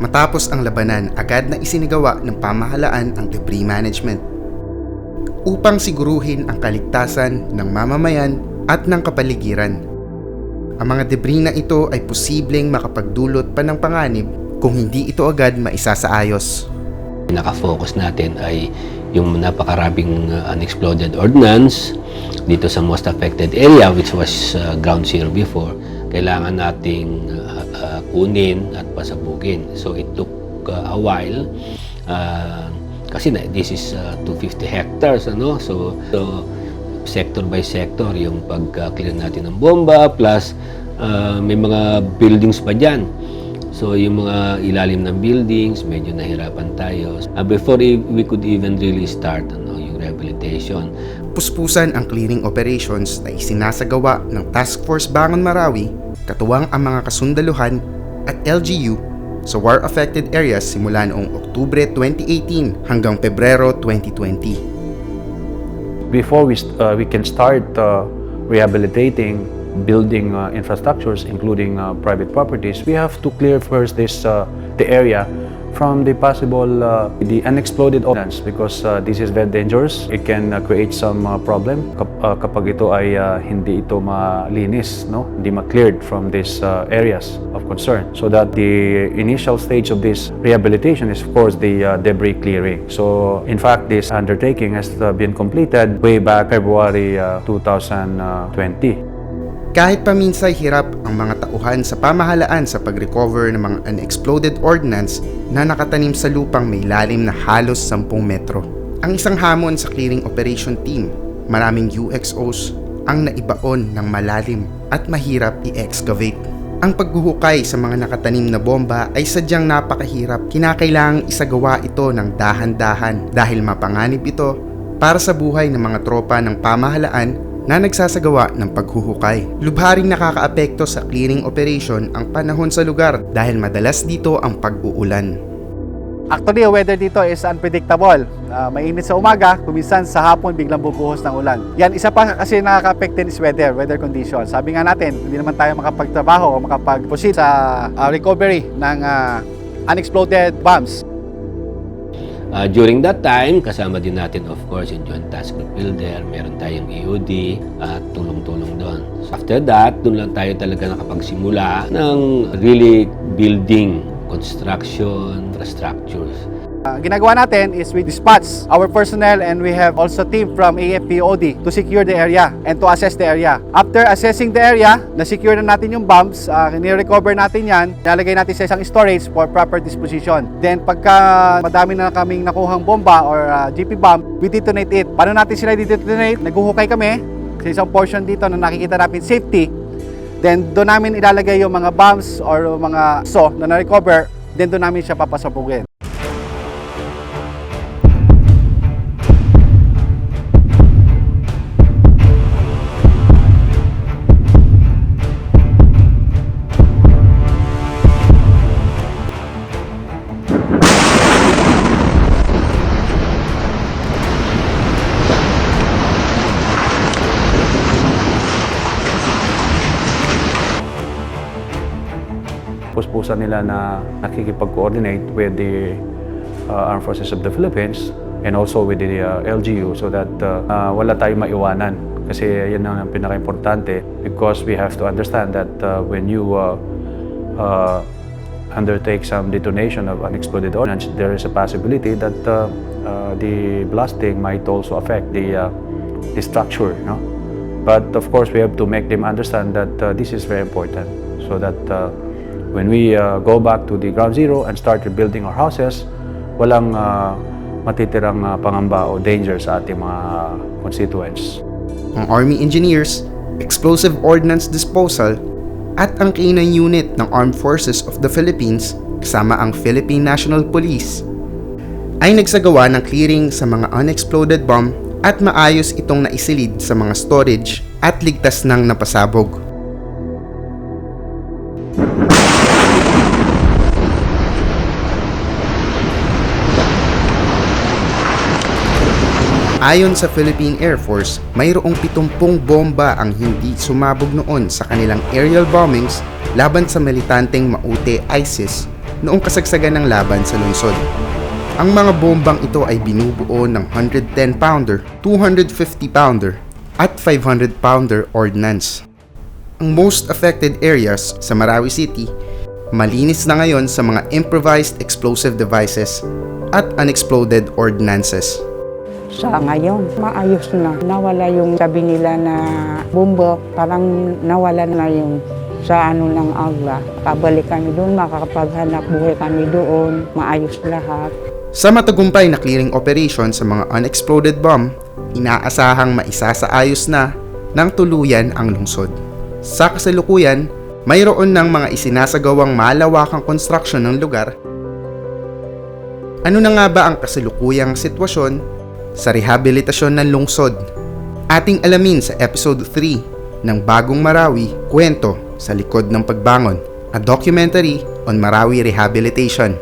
Matapos ang labanan, agad na isinagawa ng pamahalaan ang debris management upang siguruhin ang kaligtasan ng mamamayan at ng kapaligiran. Ang mga debris na ito ay posibleng makapagdulot pa ng panganib kung hindi ito agad maisasaayos. Naka-focus natin ay yung napakarabing unexploded ordnance dito sa most affected area, which was ground zero before. Kailangan nating kunin at pasabugin. So it took a while kasi this is 250 hectares, ano? So sector by sector yung pag-clear natin ng bomba, plus may mga buildings pa dyan. So yung mga ilalim ng buildings, medyo nahirapan tayo. Before we could even really start yung rehabilitation. Puspusan ang clearing operations na isinasagawa ng Task Force Bangon Marawi, katuwang ang mga kasundaluhan at LGU sa war-affected areas simula noong Oktubre 2018 hanggang Pebrero 2020. Before we can start rehabilitating building infrastructures, including private properties, we have to clear first the area from the possible the unexploded ordnance, because this is very dangerous. It can create some problem kapag ito ay hindi ito malinis, no? Hindi ma-cleared from these areas of concern. So that the initial stage of this rehabilitation is, of course, the debris clearing. So in fact, this undertaking has been completed way back February 2020. Kahit paminsay hirap ang mga tauhan sa pamahalaan sa pag-recover ng mga unexploded ordnance na nakatanim sa lupang may lalim na halos 10 metro. Ang isang hamon sa clearing operation team, maraming UXOs ang naibaon ng malalim at mahirap i-excavate. Ang paghuhukay sa mga nakatanim na bomba ay sadyang napakahirap. Kinakailangang isagawa ito ng dahan-dahan dahil mapanganib ito para sa buhay ng mga tropa ng pamahalaan na nagsasagawa ng paghuhukay. Lubharing nakakaapekto sa clearing operation ang panahon sa lugar dahil madalas dito ang pag-uulan. Actually, ang weather dito is unpredictable. Mainit sa umaga, kuminsan sa hapon biglang bubuhos ng ulan. Yan, isa pa kasi nakaka-affect din is weather conditions. Sabi nga natin, hindi naman tayo makapagtrabaho o makapag-proceed sa recovery ng unexploded bombs. During that time, kasama din natin, of course, yung Joint Task Group Builder, meron tayong EOD at tulong-tulong doon. So after that, doon lang tayo talaga nakapagsimula ng really building, construction, infrastructures. Ginagawa natin is we dispatch our personnel and we have also team from AFP-OD to secure the area and to assess the area. After assessing the area, na-secure na natin yung bombs, ni-recover natin yan, nilalagay natin sa isang storage for proper disposition. Then pagka madami na kaming nakuhang bomba or GP bomb, we detonate it. Paano natin sila detonate? Naghuhukay kami sa isang portion dito na nakikita natin safety. Then doon namin ilalagay yung mga bombs or mga na na-recover, then doon namin siya papasabugin. Puspusan nila na nakikipag-coordinate with the Armed Forces of the Philippines and also with the LGU so that wala tayong maiwanan. Kasi yan ang pinaka-importante, because we have to understand that when you undertake some detonation of unexploded ordnance, there is a possibility that the blasting might also affect the structure, no? But of course, we have to make them understand that this is very important, so that when we go back to the ground zero and start rebuilding our houses, walang matitirang pangamba o danger sa ating mga constituents. Ang Army Engineers, Explosive Ordnance Disposal at ang K9 Unit ng Armed Forces of the Philippines kasama ang Philippine National Police ay nagsagawa ng clearing sa mga unexploded bomb at maayos itong naisilid sa mga storage at ligtas ng napasabog. Ayon sa Philippine Air Force, mayroong 70 bomba ang hindi sumabog noon sa kanilang aerial bombings laban sa militanteng Maute ISIS noong kasagsagan ng laban sa lungsod. Ang mga bombang ito ay binubuo ng 110-pounder, 250-pounder at 500-pounder ordnance. Ang most affected areas sa Marawi City, malinis na ngayon sa mga improvised explosive devices at unexploded ordnances. Sa ngayon, maayos na. Nawala yung sabi nila na bomba, parang nawala na yung sa ng aula. Pabalik kami doon, makakapaghanap buhay kami doon, maayos lahat. Sa matagumpay na clearing operation sa mga unexploded bomb, inaasahang maisasaayos na ng tuluyan ang lungsod. Sa kasalukuyan, mayroon ng mga isinasagawang malawakang construction ng lugar. Ano na nga ba ang kasalukuyang sitwasyon sa rehabilitasyon ng lungsod? Ating alamin sa episode 3 ng Bagong Marawi, Kwento sa Likod ng Pagbangon, a documentary on Marawi rehabilitation.